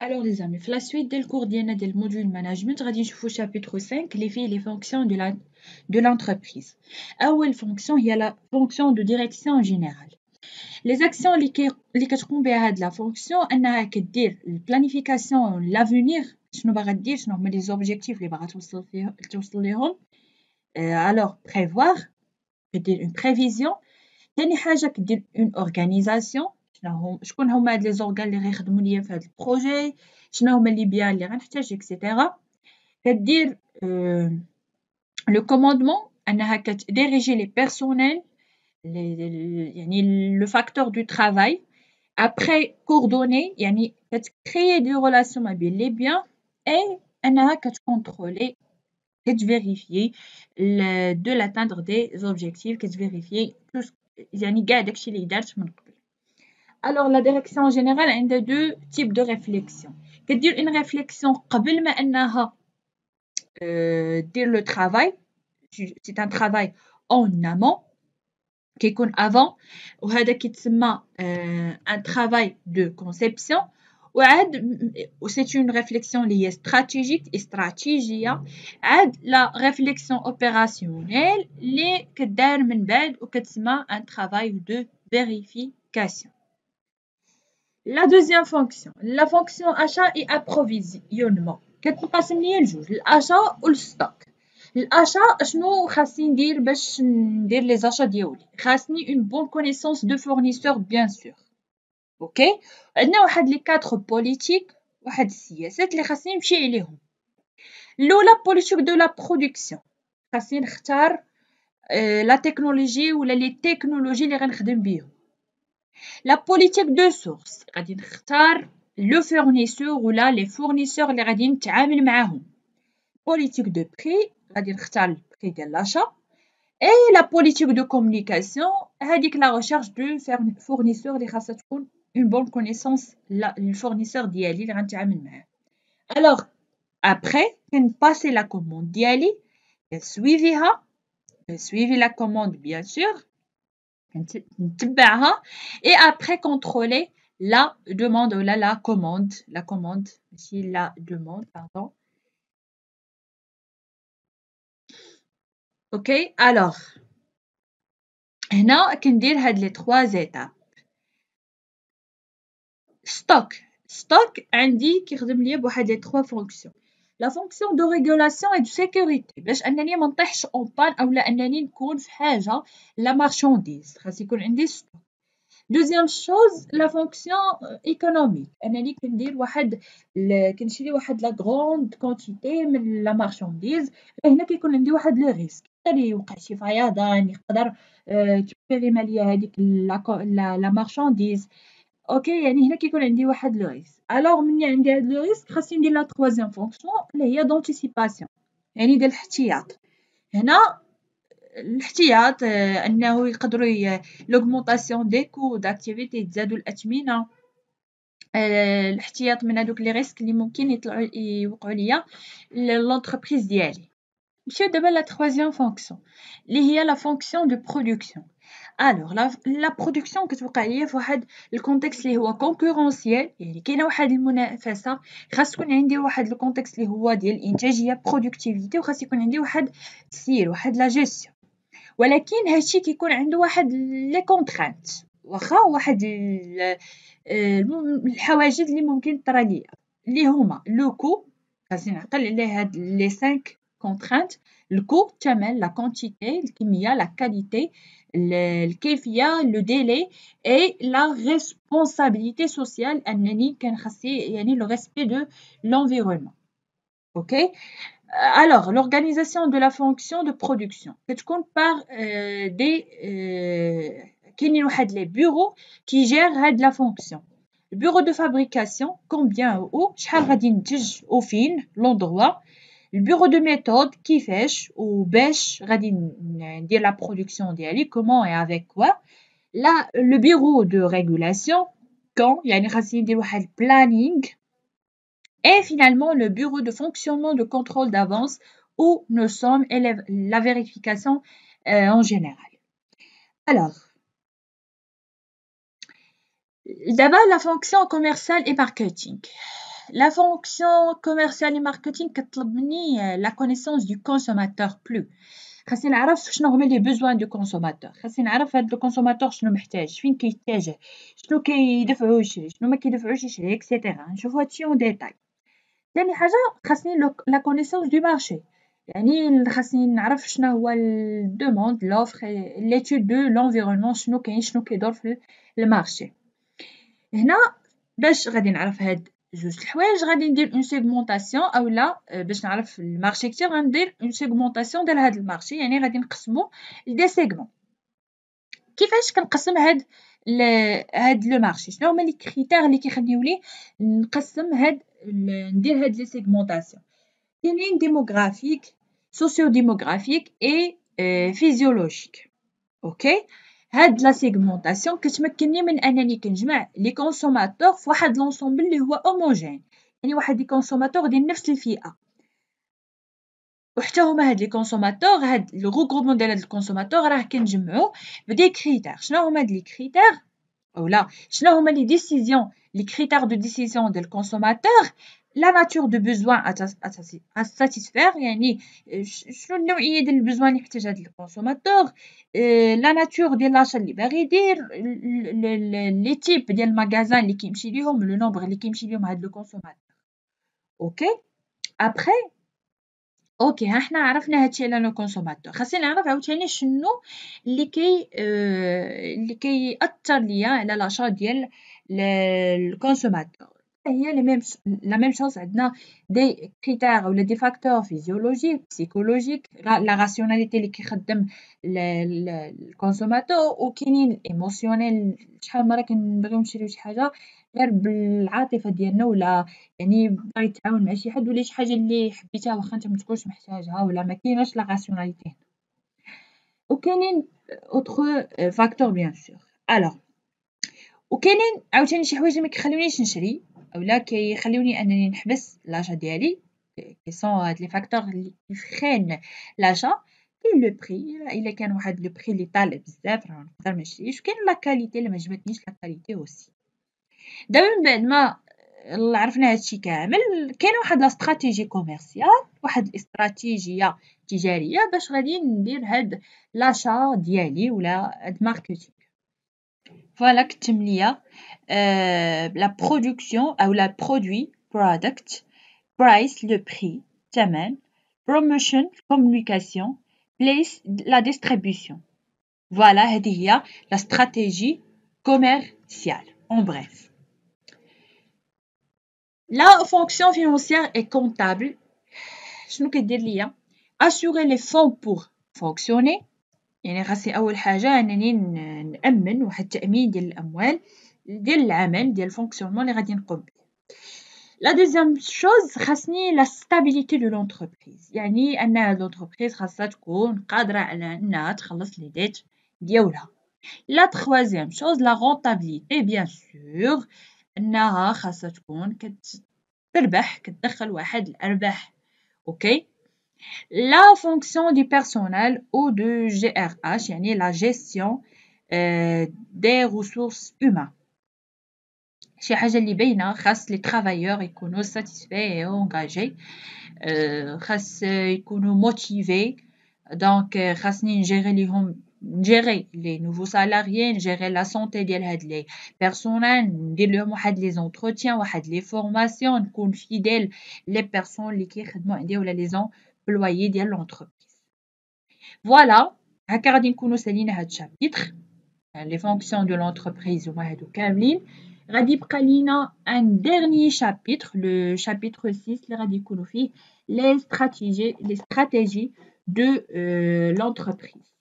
Alors les amis, في la suite ديال الكور ديالنا ديال الموديول مانجمنت غادي نشوفو chapitre 5 اللي فيه les fonctions de l'entreprise. أول fonction هي la fonction de direction générale. Les actions اللي كتقوم بها هاد la fonction أنها كدير البلانيفيكاسيون l'avenir شنو باغا دير شنو هما les objectifs اللي باغا توصل ليهم. Alors prévoir كدير une prévision. تاني حاجة كدير une organisation. شكون هما هاد لي زورغان اللي غيخدموا ليا في هاد البروجي شنو هما لي بيان اللي غنحتاج اكسيتيرا كدير لو كوموندمون انها كتديريجي لي بيرسونيل يعني لو فاكتور دو ترافاي ابري كوردوني يعني كتكريي دي ريلاسيون ما بين لي بيان اي انها كتكونترولي كتفيريفيي دو لاتاندر دي زوبجيكتيف كتفيريفيي يعني كاع داكشي اللي دارت من قبل. Alors, la direction générale a deux types de réflexion. كدير une réflexion قبل ما أنها دير le travail. C'est un travail en amont كيكون avant وهذا كيتسمى un travail de conception وعاد c'est une réflexion اللي هي stratégique استراتيجية عاد la réflexion opérationnelle اللي كدار من بعد وكتسمى un travail de vérification. La deuxième fonction, la fonction achat et approvisionnement. كتنقسم ليا لجوج الاشا والستوك. الاشا شنو خاصني ندير باش ندير لي زاشا ديالي خاصني une bonne connaissance de fournisseur bien sûr. اوكي عندنا واحد لي كادر بوليتيك واحد السياسات اللي خاصني نمشي عليهم. الاولى بوليتيك دو لا برودكسيون خاصني نختار لا تكنولوجي ولا لي تكنولوجي اللي غنخدم بيهم. La politique de source غادي نختار لو فورنيسور ولا لي فورنيسور اللي غادي نتعامل معاهم. politique de prix غادي نختار البري ديال لاشا اي لا politique de communication هذيك لا recherche دو فورنيسور اللي خاصها تكون une bonne connaissance الفورنيسور ديالي اللي غنتعامل معاه. alors après كنباسي لا كوموند ديالي كنسويفيها كنسويفي لا كوموند bien sûr نتبعها et après contrôler la demande ou la commande ici la demande pardon. ok alors هنا كندير هاد لي 3 étapes. stock عندي كيخدم ليا بواحد لي 3 fonctions. la fonction de régulation et de sécurité باش انني ما نطيحش اون بان اولا انني نكون في حاجه لا مارشانديز خاص يكون عندي ستوك. deuxième chose la fonction économique انني كندير واحد كنشري واحد لا غروند كونتيتي من لا مارشانديز هنا كيكون عندي واحد لو ريسك يقدر يوقع شي فيضان يقدر تبيريما ليا هذيك لا مارشانديز. اوكي يعني هنا كيكون عندي واحد لو ريسك. الوغ مني عندي هاد لو ريسك خاصني ندير لا تروازيام فونكسيون اللي هي دونتيسيباسيون يعني ديال الاحتياط. هنا الاحتياط انه يقدروا لوغمونطاسيون دي كو داكتيفيتي يتزادوا الاثمنه. الاحتياط من هذوك لي ريسك اللي ممكن يوقعوا ليا لونتربريز ديالي. نمشيو دابا لا تروازيام فونكسيون اللي هي لا فونكسيون دو برودكسيون. الوغ لا برودكسيون كتوقع ليا في واحد الكونتكست اللي هو كونكورونسيال يعني كاينه واحد المنافسه خاص يكون عندي واحد الكونتكست اللي هو ديال الانتاجيه برودكتيفيتي وخاص يكون عندي واحد السير واحد لا جيستيون. ولكن هادشي كيكون عنده واحد لي كونترانت واخا واحد الحواجز اللي ممكن طرا ليا اللي هما لو كو خاصني نعقل عليه هاد لي 5 كونترانت. الكو الثمن لا كونتيتي الكميه لا كاليتي الكيفيه لو ديلي اي لا ريسبونسابيلتي سوسيال انني كان خاصي يعني لو ريسبي دو لونفيرونمون. اوكي alors l'organisation de la fonction de production كتكون par des كاينين واحد لي بيرو كي جير هاد لا فونكسيون. البيرو دو فابريكاسيون كومبيان او شحال غادي ننتج وفين لوندروا. البيرو دو ميثود كيفاش وباش غادي ندير لا برودكسيون ديالي كومون اي افيك كوا. لا لو بيرو دو ريغولاسيون كون يعني خاصني ندير واحد بلانينغ. Et finalement, le bureau de fonctionnement de contrôle d'avance où nous sommes et la vérification en général. Alors, d'abord la fonction commerciale et marketing. la fonction commerciale et marketing كتطلب مني la connaissance du consommateur plus. خاصني نعرف شنو هما لي besoins du consommateur. خاصني نعرف هاد الكونسوماتور شنو محتاج، فين كيتجه، شنو كيدفعو يشري، شنو ما كيدفعوش يشري اكسيتيرا. نشوفو هادشي اون ديتاي. تاني حاجة خاصني la connaissance du marché. يعني خاصني نعرف شنو هو الدوموند لوفر l'étude de l'environnement شنو كاين شنو كيدور في المارشي. هنا باش غادي نعرف هاد جوج الحوايج غادي ندير اون سيغمونطاسيون اولا باش نعرف المارشي كتير غندير اون سيغمونطاسيون ديال هاد المارشي. يعني غادي نقسمو لدي سيغمون. كيفاش كنقسم هاد لو مارشي؟ شنو هما لي كريتير اللي كيخليو لي نقسم ندير هاد لي سيغمونطاسيون؟ كاينين ديموغرافيك سوسيو ديموغرافيك اي فيزيولوجيك. اوكي، هاد لا سيغمونطاسيون كتمكنني من انني كنجمع لي كونسوماتور في واحد لونسومبل اللي هو هوموجين، يعني واحد لي كونسوماتور ديال نفس الفئه. وحتى هما هاد لي كونسوماتور، هاد لو غروغروبمون ديال هاد الكونسوماتور راه كنجمعوه بدي كريتير. شنو هما هاد لي كريتير اولا شنو هما لي ديسيزيون لي كريتير دو ديسيزيون ديال الكونسوماتور؟ لا ناتور دو بوزوان ا ساتيسفير، يعني شنو النوعيه ديال البوزوان اللي يحتاج هاد الكونسوماتور، لا ناتور ديال لاشا اللي باغي يدير، لي تيب ديال المغازان اللي كيمشي ليهم، لو نومبر اللي كيمشي ليهم هاد لو كونسوماتور. اوكي، ابخي اوكي ها حنا عرفنا هادشي على لو كونسوماتور. خاصني نعرف عاوتاني شنو اللي كيأثر ليا على لاشا ديال الكونسوماتور. هي لا ميم شوز. عندنا دي كريتير ولا دي فاكتور فيزيولوجيك بسيكولوجيك، لا راسيوناليتي اللي كيخدم الكونسوماتور، وكاينين ايموسيونيل. شحال من مره كنبغيو نشريو شي حاجه غير بالعاطفه ديالنا، ولا يعني باغي تتعاون مع شي حد ولا شي حاجه اللي حبيتها واخا انت ما تكونش محتاجها ولا ما كايناش لا راسيوناليتي. وكاينين اوتر فاكتور بيان سور. الوغ وكاينين عاوتاني شي حوايج اللي ما كيخليونيش نشري اولا كيخليوني انني نحبس لاشا ديالي. كي سون هاد لي فاكتور اللي كيفرين لاشا. كاين لو بري، الا كان واحد لو بري اللي طالع بزاف راه نقدر ما نشريش. وكاين لا كاليتي اللي ما عجبتنيش لا كاليتي اوسي. دابا من بعد ما عرفنا هادشي كامل، كاين واحد لا استراتيجي كوميرسيال، واحد الاستراتيجيه تجاريه باش غادي ندير هاد لاشا ديالي ولا هاد ماركتينغ. فوالا كتم ليا لا برودكسيون او لا برودوي برودكت، برايس لو بري الثمن، بروموشن كومونيكاسيون، بليس لا ديستريبيوسيون. فوالا هذه هي لا استراتيجي كوميرسيال اون بريف. La fonction financière et comptable, شنو كدير ليا؟ assurer les fonds pour fonctionner. يعني خاصني أول حاجة أنني نأمن واحد التأمين ديال الأموال ديال العمل ديال الفونكسيونمون اللي غادي نقوم به. لا دوزيام شوز خاصني لا ستابيليتي دو لونتربريز، يعني أن هاد لونتربريز خاصها تكون قادرة على أنها تخلص لي ديت ديالها. لا تخوازيام شوز لا رونطابيليتي، بيان سور أنها خاصها تكون تربح، كتدخل واحد الأرباح. اوكي، لا فونكسيون دي بيرسونيل او دو جي ار اش، يعني لا جيستيون دي ريسورس هومان. شي حاجه اللي باينه، خاص لي ترافايور يكونوا ساتيسفاي اونغاجي، خاص يكونوا موتيفي. دونك خاصني نجيري ليهم، نجيري لي نوفو سالاريي، نجيري لا سونتي ديال هاد لي بيرسونيل، ندير لهم واحد لي زونتروتيان، واحد لي فورماسيون، نكون فيديل لي بيرسون اللي كيخدموا عندي ولا لي زومبلويي ديال لونتربريز. فوالا هكا غادي نكونوا سالينا هاد الشابيتر لي فونكسيون دو لونتربريز هما هادو كاملين. غادي يبقى لينا ان ديرني شابيتر، لو شابيتر 6 اللي غادي يكونوا فيه لي استراتيجي دو لونتربريز.